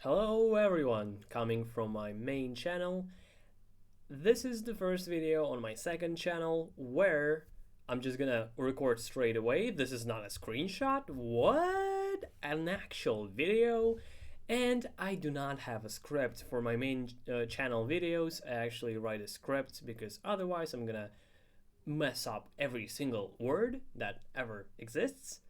Hello everyone, coming from my main channel. This is the first video on my second channel where I'm just gonna record straight away. This is not a screenshot. What? An actual video. And I do not have a script for my main channel videos. I actually write a script because otherwise I'm gonna mess up every single word that ever exists.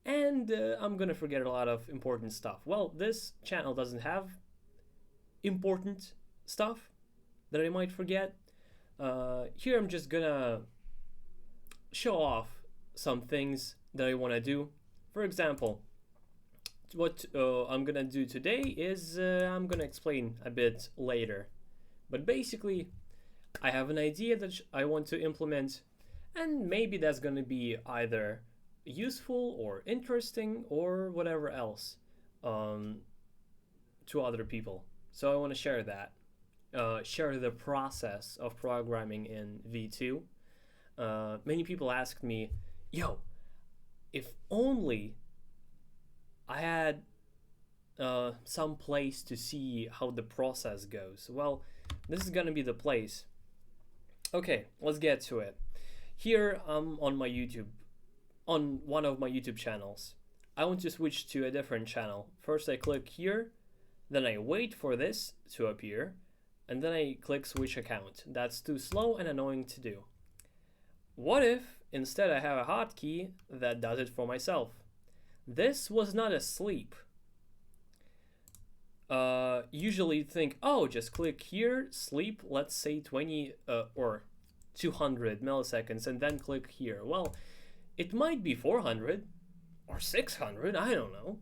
And I'm gonna forget a lot of important stuff. Well, this channel doesn't have important stuff that I might forget. Here I'm just gonna show off some things that I want to do. For example, what I'm gonna do today is I'm gonna explain a bit later. But basically, I have an idea that I want to implement, and maybe that's gonna be either useful or interesting or whatever else to other people. So I want to share that, share the process of programming in V2. Many people asked me, yo, if only I had some place to see how the process goes. Well, this is gonna be the place. Okay, let's get to it. Here I'm on my YouTube, on one of my YouTube channels. I want to switch to a different channel. First I click here, then I wait for this to appear, and then I click switch account. That's too slow and annoying to do. What if instead I have a hotkey that does it for myself? This was not asleep. Usually you'd think, oh, just click here, sleep, let's say 20 or 200 milliseconds, and then click here. Well, it might be 400 or 600, I don't know,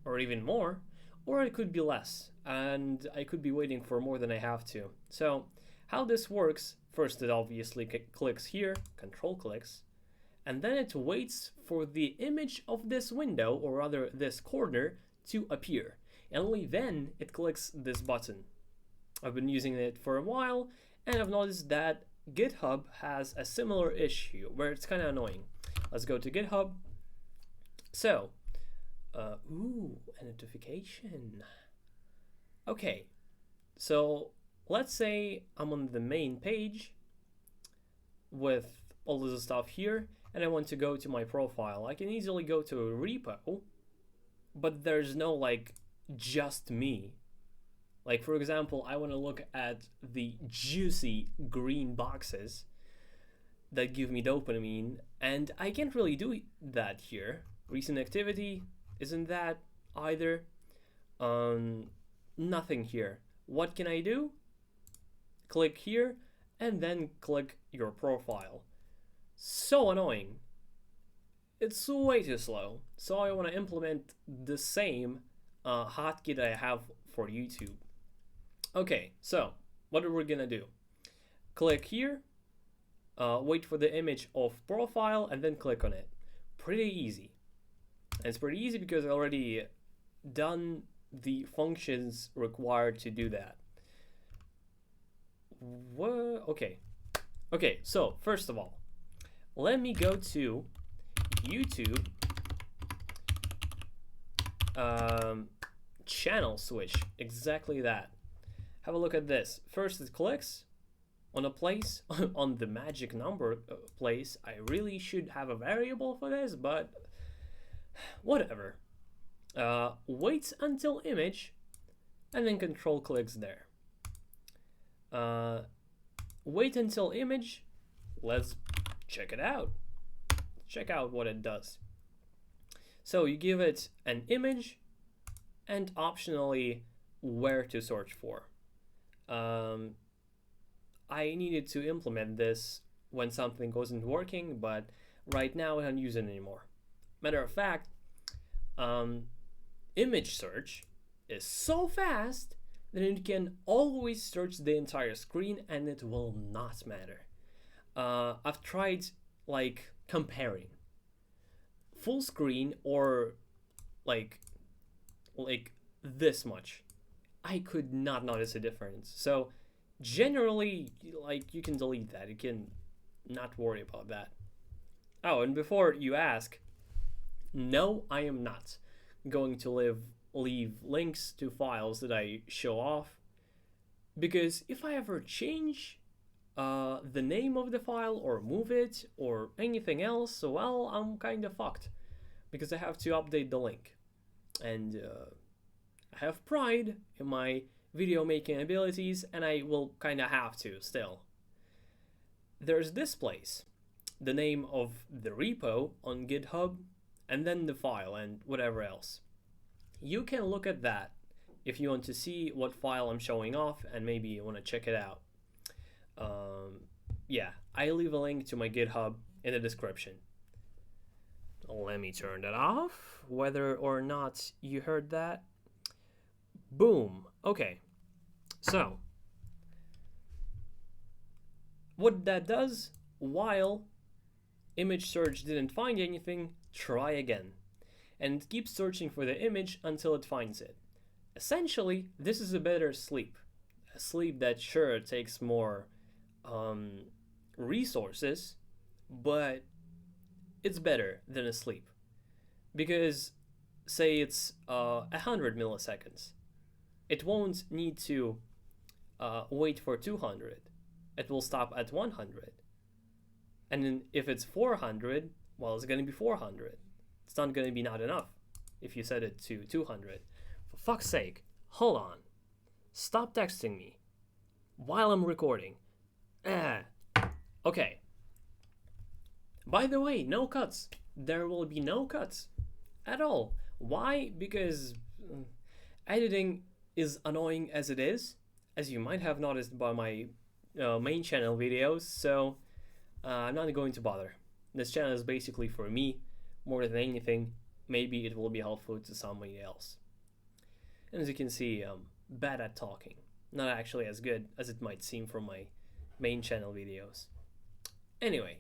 or even more, or it could be less, and I could be waiting for more than I have to. So how this works, first it obviously clicks here, control clicks, and then it waits for the image of this window, or rather this corner, to appear, and only then it clicks this button. I've been using it for a while, and I've noticed that GitHub has a similar issue where it's kind of annoying. Let's go to GitHub. So, ooh, a notification. Okay, so let's say I'm on the main page with all of the stuff here, and I want to go to my profile. I can easily go to a repo, but there's no like just me. Like for example, I want to look at the juicy green boxes that give me dopamine, and I can't really do that here. Recent activity isn't that either. Nothing here. What can I do? Click here and then click your profile. So annoying. It's way too slow. So I want to implement the same hotkey that I have for YouTube. Okay, so what are we gonna do? Click here. Wait for the image of profile and then click on it. Pretty easy. And it's pretty easy because I already done the functions required to do that. What? Okay, so first of all, let me go to YouTube channel switch, exactly that. Have a look at this. First it clicks on a place, on the magic number place. I really should have a variable for this, but whatever. Waits until image, and then control clicks there. Wait until image. Let's check it out. Check out what it does. So you give it an image and optionally where to search for. I needed to implement this when something wasn't working, but right now I don't use it anymore. Matter of fact, image search is so fast that it can always search the entire screen and it will not matter. I've tried like comparing full screen or like this much. I could not notice a difference. So generally, like, you can delete that. You can not worry about that. Oh, and before you ask, no, I am not going to live leave links to files that I show off, because if I ever change the name of the file or move it or anything else, well, I'm kind of fucked because I have to update the link. And I have pride in my video making abilities, and I will kind of have to still. There's this place, the name of the repo on GitHub, and then the file and whatever else. You can look at that if you want to see what file I'm showing off and maybe you want to check it out. Yeah, I leave a link to my GitHub in the description. Let me turn that off, whether or not you heard that. Boom. Okay. So, what that does, while image search didn't find anything, try again. And keep searching for the image until it finds it. Essentially, this is a better sleep. A sleep that sure takes more resources, but it's better than a sleep. Because, say it's 100 milliseconds. It won't need to wait for 200. It will stop at 100. And then if it's 400, well, it's going to be 400. It's not going to be not enough if you set it to 200. For fuck's sake, hold on. Stop texting me while I'm recording. Okay. By the way, no cuts. There will be no cuts at all. Why? Because editing is annoying as it is, as you might have noticed by my main channel videos, so I'm not going to bother. This channel is basically for me more than anything. Maybe it will be helpful to somebody else. And as you can see, I'm bad at talking. Not actually as good as it might seem from my main channel videos. Anyway,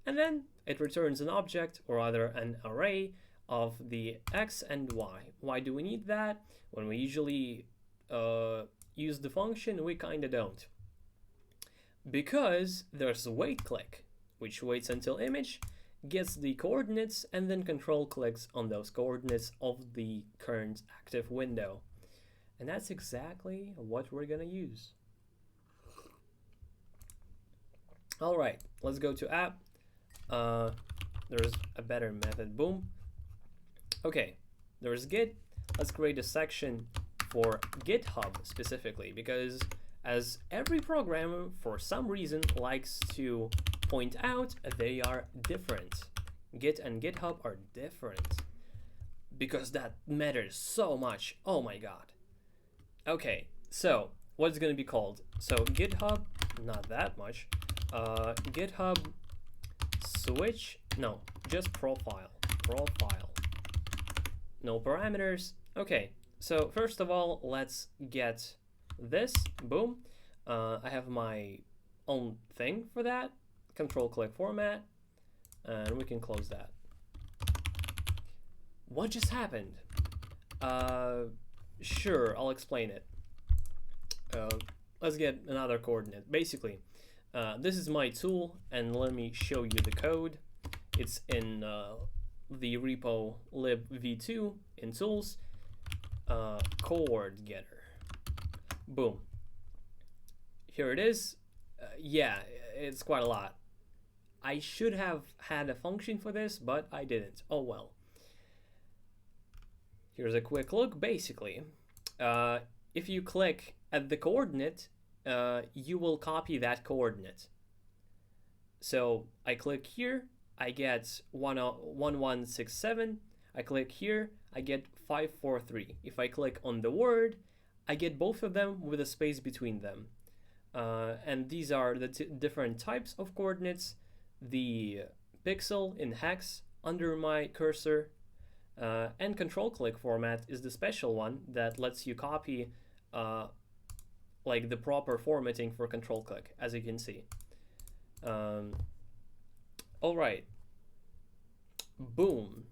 and then it returns an object, or rather an array, of the x and y. Why do we need that? When we usually use the function, we kinda don't. Because there's a wait click, which waits until image gets the coordinates and then control clicks on those coordinates of the current active window. And that's exactly what we're gonna use. All right, let's go to app. There's a better method, boom. Okay, there's Git. Let's create a section for GitHub specifically, because as every programmer for some reason likes to point out, they are different. Git and GitHub are different, because that matters so much. Oh my god. Okay, so what's gonna be called? So GitHub, not that much. GitHub switch, no, just profile. No parameters. Okay, so first of all, let's get this, boom. I have my own thing for that. Control click format, and we can close that. What just happened? Sure, I'll explain it. Let's get another coordinate. Basically, this is my tool, and let me show you the code. It's in the repo lib_v2 in tools, coord getter. Boom. Here it is. Yeah, it's quite a lot. I should have had a function for this, but I didn't. Oh well. Here's a quick look. Basically, if you click at the coordinate, you will copy that coordinate. So I click here, I get 1167. I click here, I get 543. If I click on the word, I get both of them with a space between them. And these are the different types of coordinates. The pixel in hex under my cursor, and control click format is the special one that lets you copy like the proper formatting for control click, as you can see. All right, boom.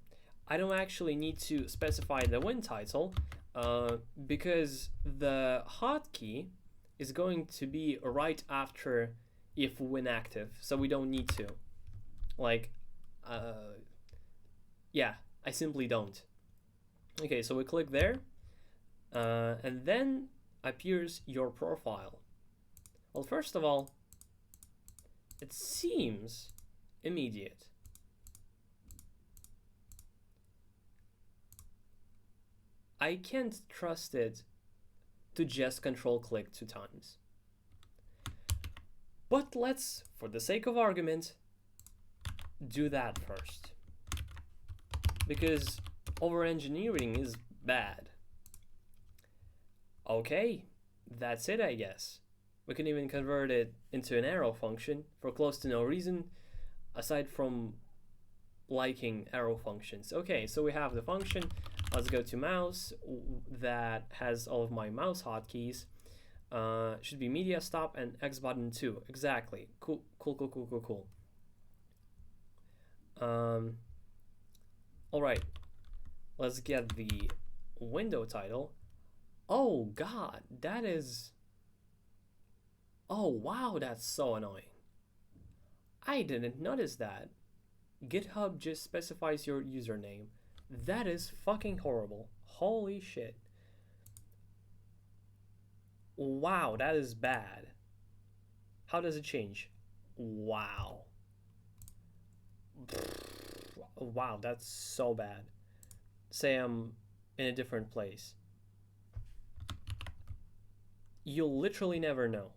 I don't actually need to specify the win title because the hotkey is going to be right after if win active, so we don't need to. Like, yeah, I simply don't. Okay, so we click there, And then appears your profile. Well, first of all, it seems immediate. I can't trust it to just control click 2 times. But let's, for the sake of argument, do that first. Because over-engineering is bad. Okay, that's it, I guess. We can even convert it into an arrow function for close to no reason, aside from liking arrow functions. Okay, so we have the function. Let's go to mouse that has all of my mouse hotkeys. Should be media stop and X button 2. Exactly. Cool. All right. Let's get the window title. Oh God, that is. Oh wow, that's so annoying. I didn't notice that. GitHub just specifies your username. That is fucking horrible. Holy shit. Wow, that is bad. How does it change? Wow. Wow, that's so bad. Say I'm in a different place. You'll literally never know.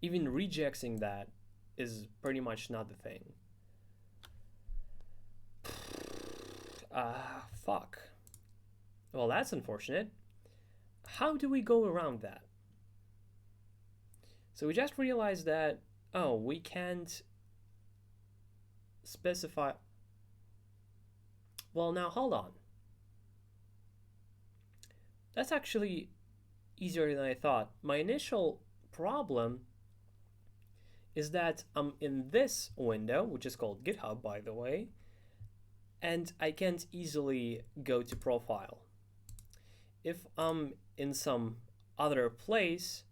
Even rejecting that is pretty much not the thing. Fuck. Well, that's unfortunate. How do we go around that? So we just realized that, oh, we can't specify. Well, now hold on. That's actually easier than I thought. My initial problem is that I'm in this window, which is called GitHub, by the way, and I can't easily go to profile. If I'm in some other place,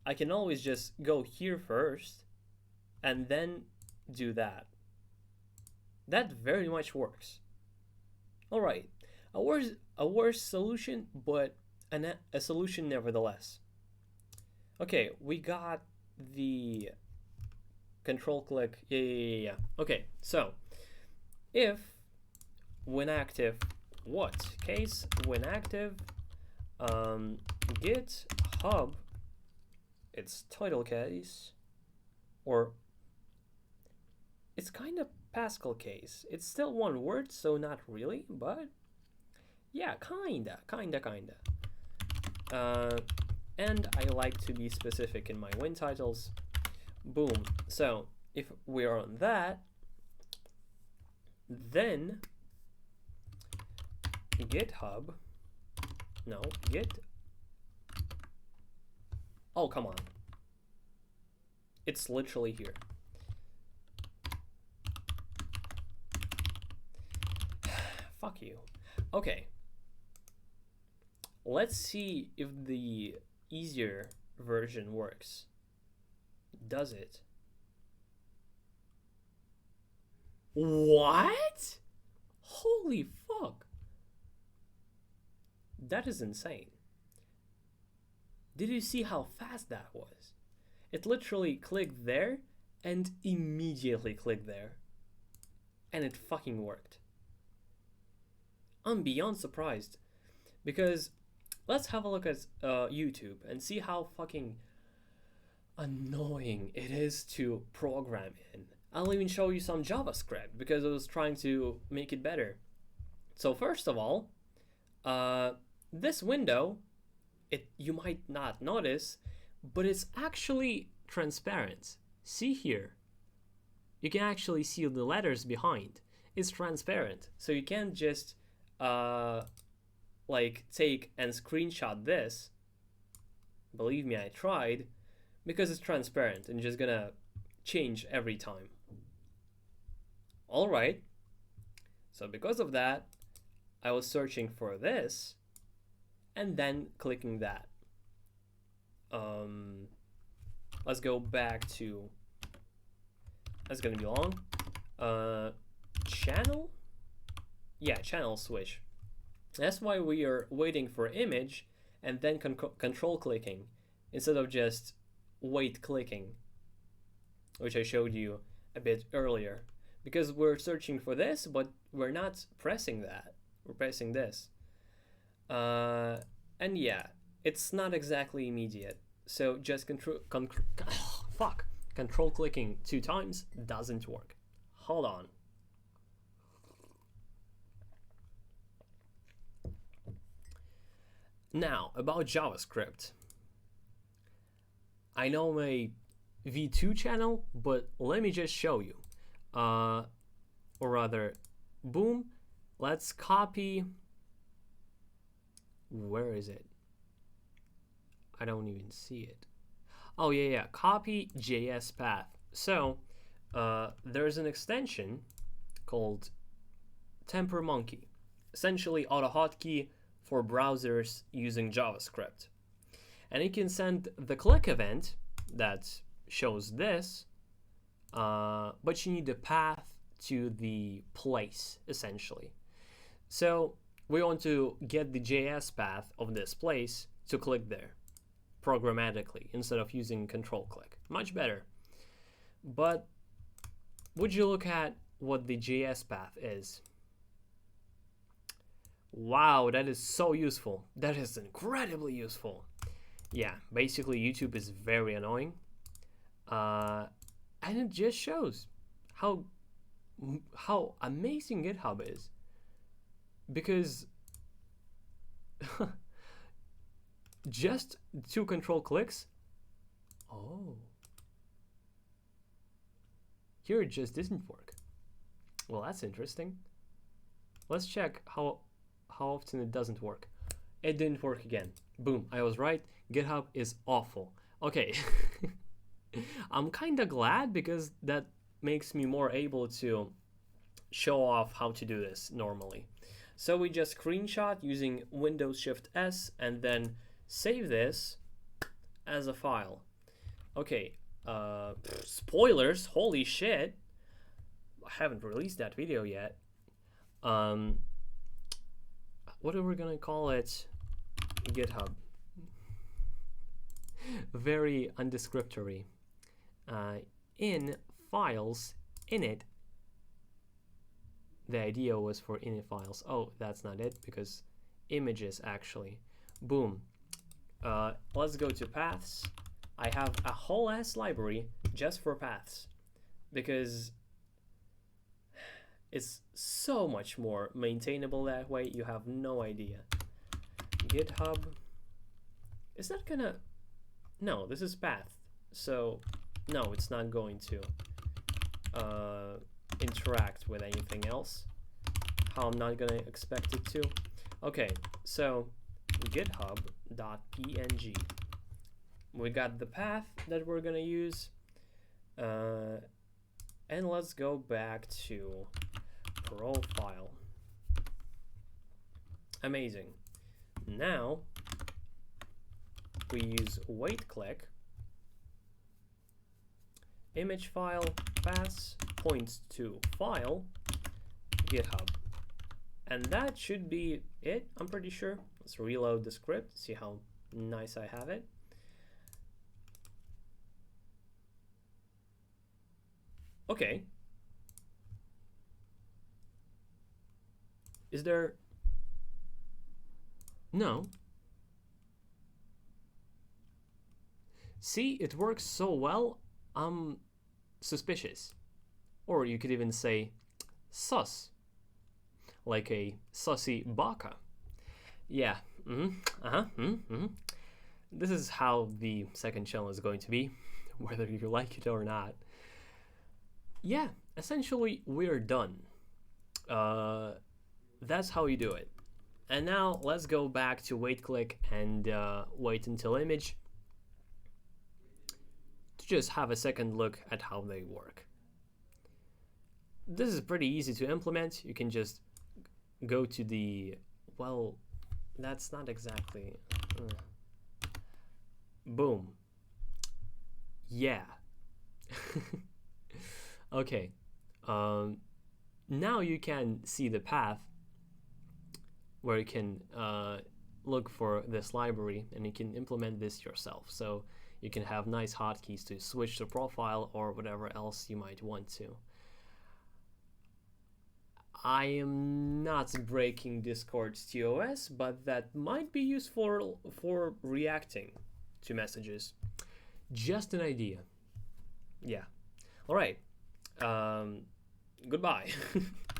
I can always just go here first and then do that. That very much works. All right, a worse solution, but a solution nevertheless. Okay, we got the control click. Yeah. Okay, so if when active, what case when active, GitHub, it's title case, or it's kind of Pascal case. It's still one word, so not really, but yeah, kinda. And I like to be specific in my win titles. Boom. So if we're on that, then GitHub, no, oh, come on. It's literally here. Fuck you. Okay. Let's see if the easier version works. Does it? What? Holy fuck. That is insane. Did you see how fast that was? It literally clicked there and immediately clicked there. And it fucking worked. I'm beyond surprised. Because let's have a look at YouTube and see how fucking annoying it is to program in. I'll even show you some JavaScript because I was trying to make it better. So first of all, this window, you might not notice, but it's actually transparent. See here. You can actually see the letters behind. It's transparent. So you can't just like take and screenshot this. Believe me, I tried, because it's transparent and just gonna change every time. All right. So because of that, I was searching for this and then clicking that. Let's go back to, that's gonna be long. Channel? Yeah, channel switch. That's why we are waiting for image and then control clicking instead of just wait clicking, which I showed you a bit earlier. Because we're searching for this, but we're not pressing that. We're pressing this. And yeah, it's not exactly immediate. So just control clicking 2 times doesn't work. Hold on. Now, about JavaScript. I know my V2 channel, but let me just show you. Or rather, boom, let's copy. Where is it? I don't even see it. Oh, yeah, copy JS path. So, there's an extension called Temper Monkey, essentially AutoHotkey for browsers using JavaScript. And you can send the click event that shows this, but you need the path to the place, essentially. So we want to get the JS path of this place to click there programmatically instead of using control click. Much better. But would you look at what the JS path is? Wow, that is so useful. That is incredibly useful. Yeah, basically YouTube is very annoying. And it just shows how amazing GitHub is. Because just 2 control clicks. Oh. Here it just didn't work. Well, that's interesting. Let's check how often it doesn't work. It didn't work again. Boom, I was right. GitHub is awful. Okay. I'm kind of glad because that makes me more able to show off how to do this normally. So we just screenshot using Windows Shift S and then save this as a file. Okay, spoilers, holy shit. I haven't released that video yet. What are we gonna call it? GitHub. Very undescriptory. In files, init. The idea was for init files. Oh, that's not it because images actually. Boom. Let's go to paths. I have a whole ass library just for paths because it's so much more maintainable that way. You have no idea. GitHub. Is that gonna? No, this is path. So no, it's not going to interact with anything else. How I'm not gonna expect it to. Okay, so github.png. We got the path that we're gonna use, and let's go back to profile. Amazing. Now we use wait click, image file, paths, points to file, GitHub. And that should be it, I'm pretty sure. Let's reload the script, see how nice I have it. Okay. Is there? No. See, it works so well, I'm suspicious. Or you could even say sus. Like a sussy baka. Yeah. This is how the second channel is going to be, whether you like it or not. Yeah, essentially we're done. That's how you do it. And now let's go back to wait click and wait until image to just have a second look at how they work. This is pretty easy to implement. You can just go to the, well, that's not exactly, boom. Yeah. Okay. Now you can see the path where you can look for this library and you can implement this yourself. So you can have nice hotkeys to switch the profile or whatever else you might want to. I am not breaking Discord's TOS, but that might be useful for reacting to messages. Just an idea. Yeah. All right. Goodbye.